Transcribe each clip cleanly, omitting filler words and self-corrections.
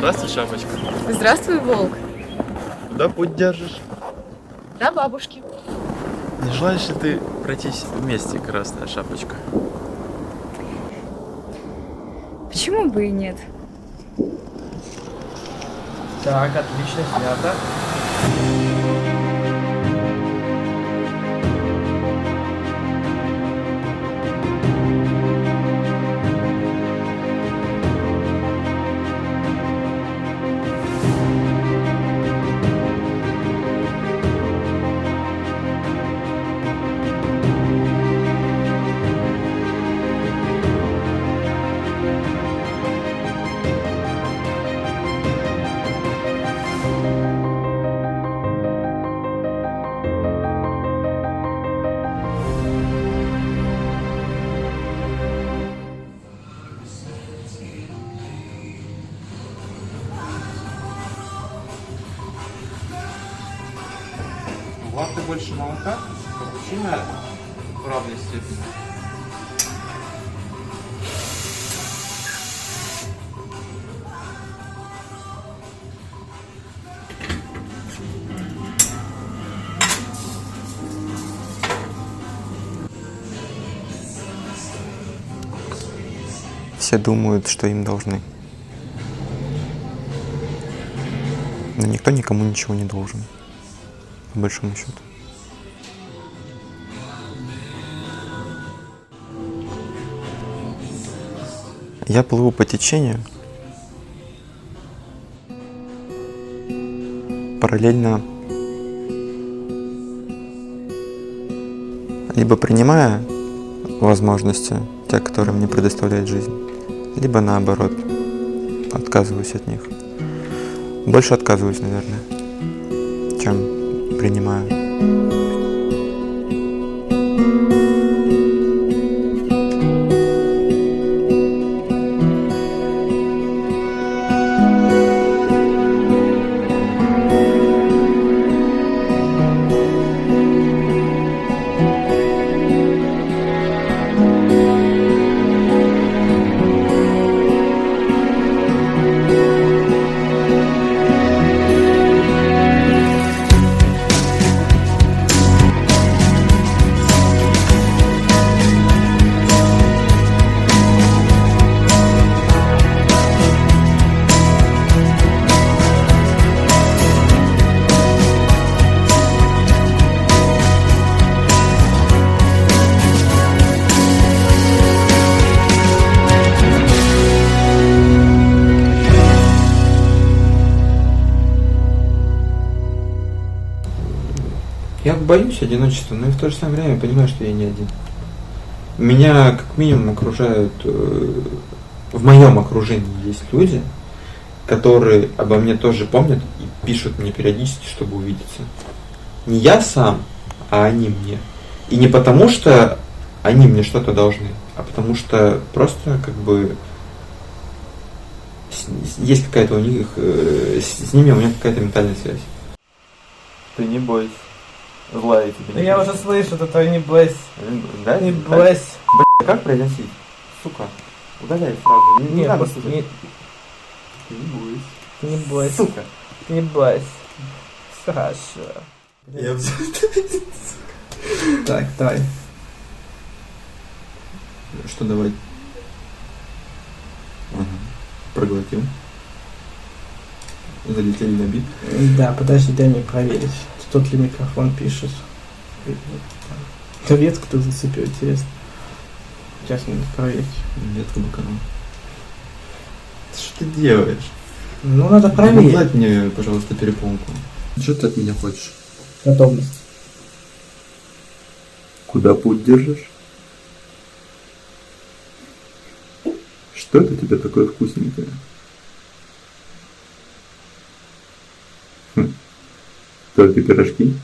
Здравствуй, шапочка. Здравствуй, волк. Куда путь держишь? Да, бабушки. Не желаешь ли ты пройтись вместе, красная шапочка? Почему бы и нет? Так, отлично снято. В латте больше молока, капучино в равной степени. Все думают, что им должны. Но никто никому ничего не должен, по большому счету. Я плыву по течению, параллельно либо принимая возможности, те, которые мне предоставляет жизнь, либо наоборот, отказываюсь от них. Больше отказываюсь, наверное, чем принимаю. Я боюсь одиночества, но и в то же самое время понимаю, что я не один. Меня как минимум окружают, в моем окружении есть люди, которые обо мне тоже помнят и пишут мне периодически, чтобы увидеться. Не я сам, а они мне. И не потому, что они мне что-то должны, а потому что просто как бы есть какая-то у них, с ними у меня какая-то ментальная связь. Ты не бойся. Злая тебе Да не я будет. уже слышу, это не бойся. Да? Не Да? бойся. Как произносить? Сука. Удаляй сразу. Не Нет, надо просто слушать. не, Ты не бойся. ты не бойся. Сука. Ты не бойся. Хорошо. Я Так, давай. Что давай? Ага. Проглотил. Залетели на бит. Да, подожди, дай мне проверить. Тот ли микрофон пишет. Ветку кто зацепил, интересно. Сейчас надо проверить. Ветка бакана. Что ты делаешь? Ну, надо Ну, проверить. дать мне, пожалуйста, перепонку. Что ты от меня хочешь? Готовность. Куда путь держишь? Что это у тебя такое вкусненькое? Только пирожки?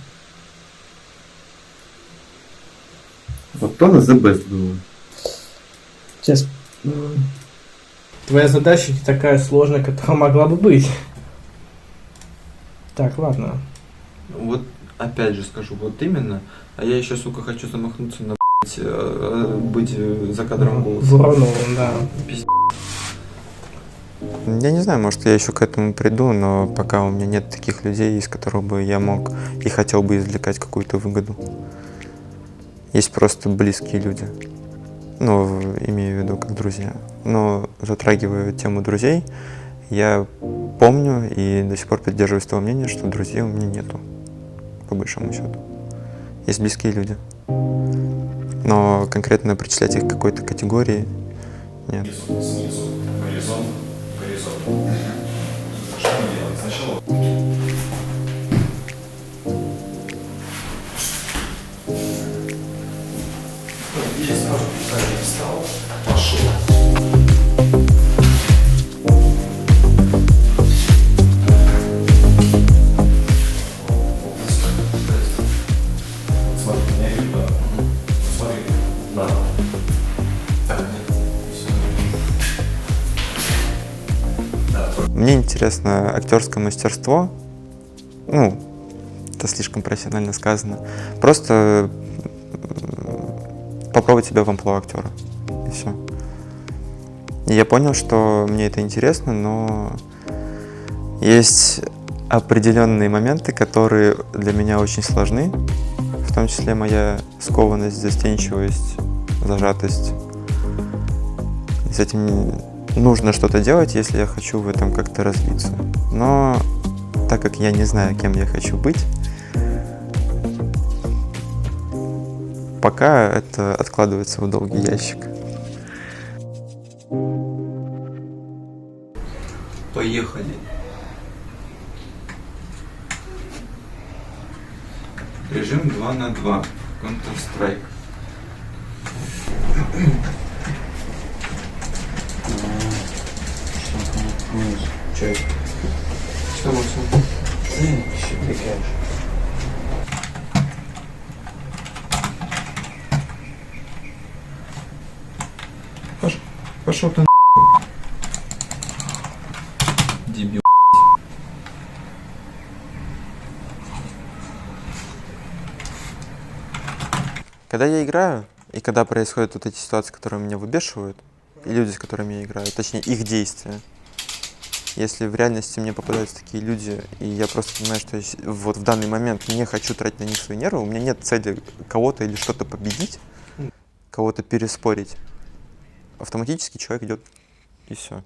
Вот то на the best было. Сейчас. Твоя задача не такая сложная, которая могла бы быть. Так, ладно. Вот опять же скажу, вот именно, а я еще, сука, хочу замахнуться на быть за кадром голоса. Вороновым, да. Пиздец. Я не знаю, может, я еще к этому приду, но пока у меня нет таких людей, из которых бы я мог и хотел бы извлекать какую-то выгоду. Есть просто близкие люди. Ну, имею в виду как друзья. Но затрагивая тему друзей, я помню и до сих пор придерживаюсь того мнения, что друзей у меня нету, по большому счету. Есть близкие люди. Но конкретно причислять их к какой-то категории нет. Снизу. Горизонт. Горизонт. Что мы делаем? Сначала. Видите, сразу писатель встал, пошел. Смотри, меня видно. Смотри, на. Так, нет. Мне интересно актерское мастерство. Ну, это слишком профессионально сказано. Просто попробовать себя в амплуа актера. И все. И я понял, что мне это интересно, но есть определенные моменты, которые для меня очень сложны. В том числе моя скованность, застенчивость, зажатость. И с этим нужно что-то делать, если я хочу в этом как-то развиться. Но так как я не знаю, кем я хочу быть, пока это откладывается в долгий ящик. Поехали. Режим 2 на 2. Counter-Strike. Чай. Что, Максим? Ты щеприкаешь. Пошел ты нахуй. Дебил. Когда я играю, и когда происходят вот эти ситуации, которые меня выбешивают, и люди, с которыми я играю, точнее их действия, если в реальности мне попадаются такие люди, и я просто понимаю, что я вот в данный момент не хочу тратить на них свои нервы, у меня нет цели кого-то или что-то победить, кого-то переспорить, автоматически человек идет и все.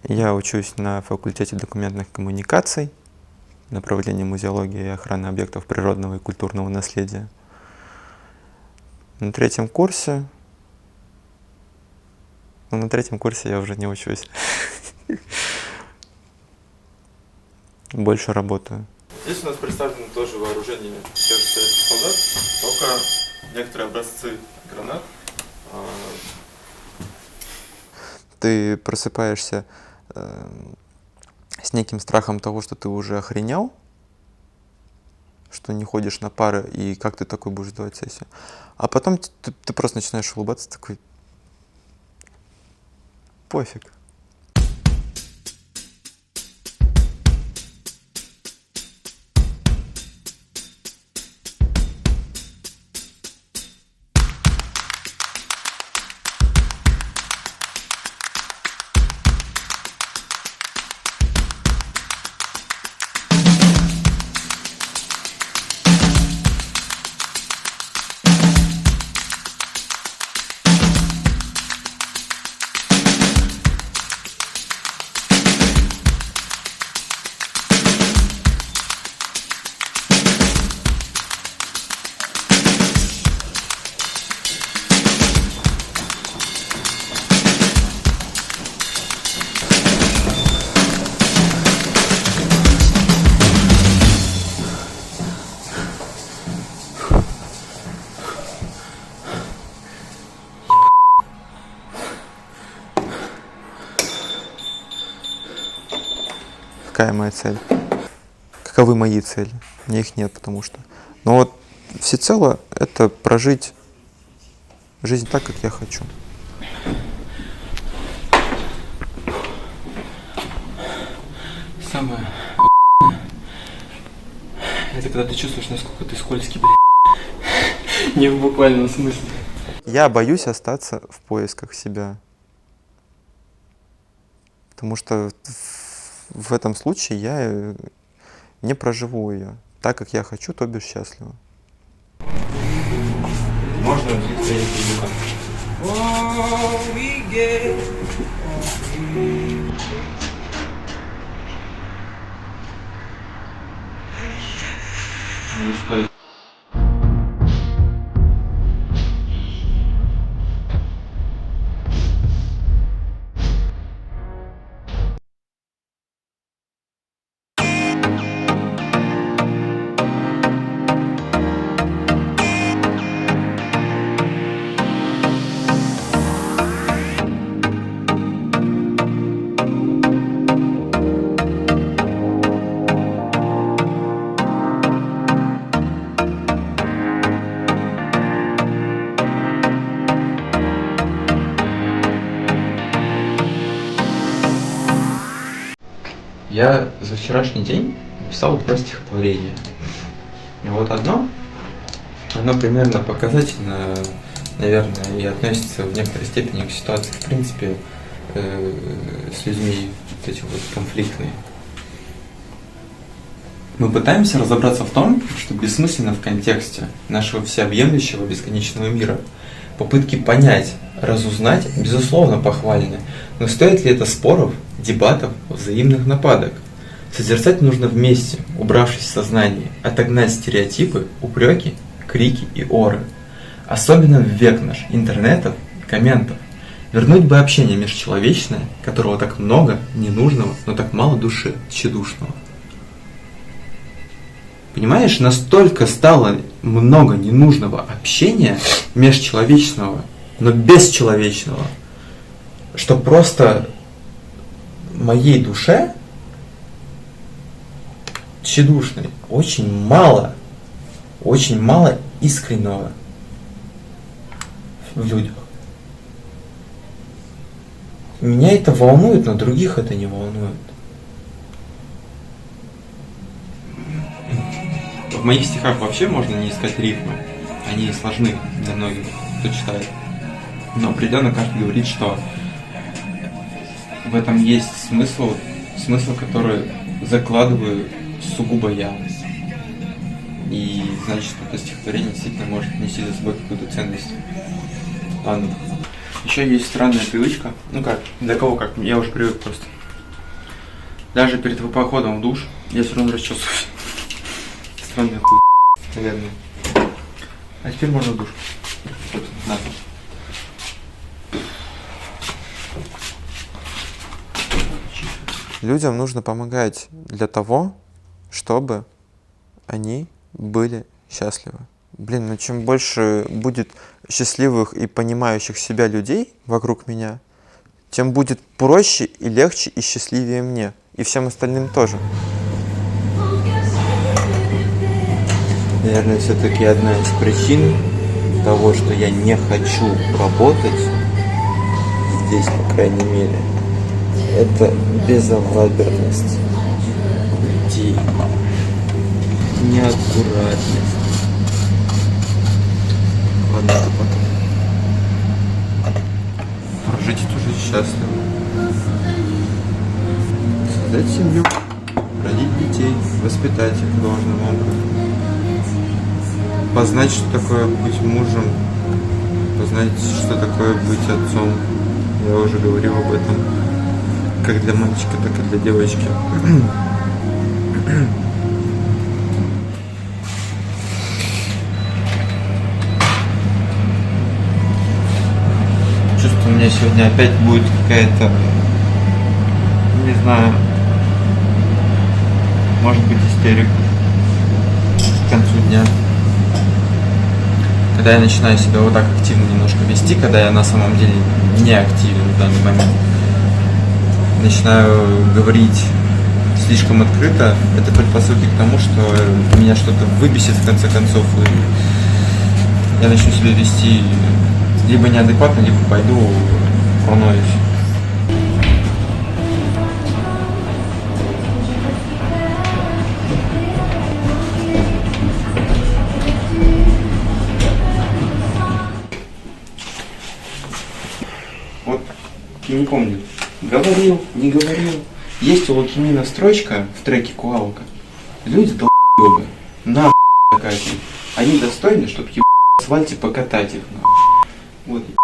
Я учусь на факультете документных коммуникаций, направление музеологии и охраны объектов природного и культурного наследия. На третьем курсе, но на третьем курсе я уже не учусь. Больше работаю. Здесь у нас представлено тоже вооружение тех же советских солдат, только некоторые образцы гранат. Ты просыпаешься с неким страхом того, что ты уже охренел, что не ходишь на пары, и как ты такой будешь сдавать сессию. А потом ты просто начинаешь улыбаться, такой, пофиг. Какая моя цель? Каковы мои цели? У меня их нет, потому что... Но вот всецело это прожить жизнь так, как я хочу. Самое это когда ты чувствуешь, насколько ты скользкий, блядь. Не в буквальном смысле. Я боюсь остаться в поисках себя. Потому что в этом случае я не проживу ее так, как я хочу, то бишь счастливо. Можно взять не стоит. Я за вчерашний день написал 2 стихотворения. И вот оно примерно показательно, наверное, и относится в некоторой степени к ситуации, в принципе, с людьми вот эти вот конфликтные. Мы пытаемся разобраться в том, что бессмысленно в контексте нашего всеобъемлющего бесконечного мира. Попытки понять, разузнать, безусловно, похвалены, но стоит ли это споров, дебатов, взаимных нападок? Созерцать нужно вместе, убравшись в сознании, отогнать стереотипы, упреки, крики и оры. Особенно в век наш интернетов и комментов. Вернуть бы общение межчеловечное, которого так много ненужного, но так мало души, тщедушного. Понимаешь, настолько стало много ненужного общения межчеловечного, но бесчеловечного, что просто моей душе тщедушной очень мало искреннего в людях. Меня это волнует, но других это не волнует. В моих стихах вообще можно не искать рифмы. Они сложны для многих, кто читает. Но определенно каждый говорит, что в этом есть смысл, который закладываю сугубо я. И значит, это стихотворение действительно может нести за собой какую-то ценность. Ладно. Еще есть странная привычка. Ну как, для кого как, я уже привык просто. Даже перед походом в душ я все равно расчесываюсь. Странная хуйня, наверное. А теперь можно в душ. На. Людям нужно помогать для того, чтобы они были счастливы. Блин, ну чем больше будет счастливых и понимающих себя людей вокруг меня, тем будет проще и легче и счастливее мне. И всем остальным тоже. Наверное, все-таки одна из причин того, что я не хочу работать здесь, по крайней мере, это безалаберность людей, неаккуратность. Ладно, это потом. Прожить эту жизнь счастливо. Создать семью, родить детей, воспитать их должным образом. Познать, что такое быть мужем, познать, что такое быть отцом. Я уже говорил об этом как для мальчика, так и для девочки. Чувствую, у меня сегодня опять будет какая-то, не знаю, может быть, истерика к концу дня. Когда я начинаю себя вот так активно немножко вести, когда я на самом деле не активен в данный момент, начинаю говорить слишком открыто, это предпосылки к тому, что меня что-то выбесит в конце концов, и я начну себя вести либо неадекватно, либо пойду пронаюсь. Вот, я не помню, Говорил, не говорил. Есть у Лукимина строчка в треке Куалка. Люди долбёбы. Нахуй такая. Они достойны, чтобы ебать в асфальте покатать их. Нахуй. Вот, ебать.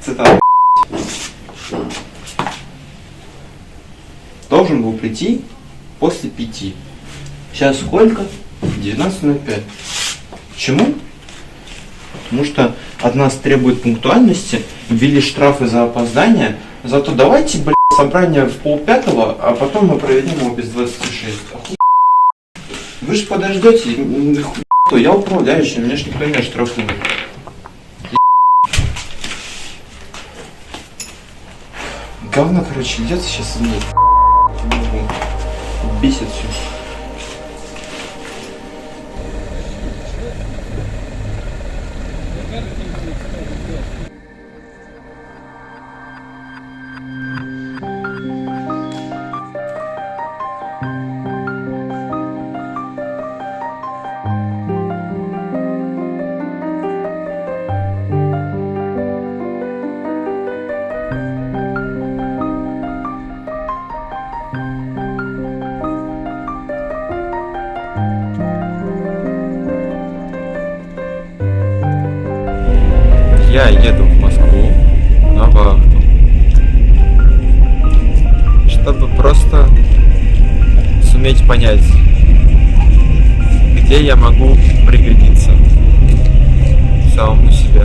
Цитата. Должен был прийти после 5. Сейчас сколько? 19:05. Почему? Потому что от нас требует пунктуальности, ввели штрафы за опоздание, зато давайте, блядь, собрание в 4:30, а потом мы проведем его без 26. Охуй. Вы же подождете, что я управляющий, меня ж никто не оштрафует. Говно, короче, идет сейчас мне. Бесит все. Я еду в Москву на вахту, чтобы просто суметь понять, где я могу пригодиться самому себе.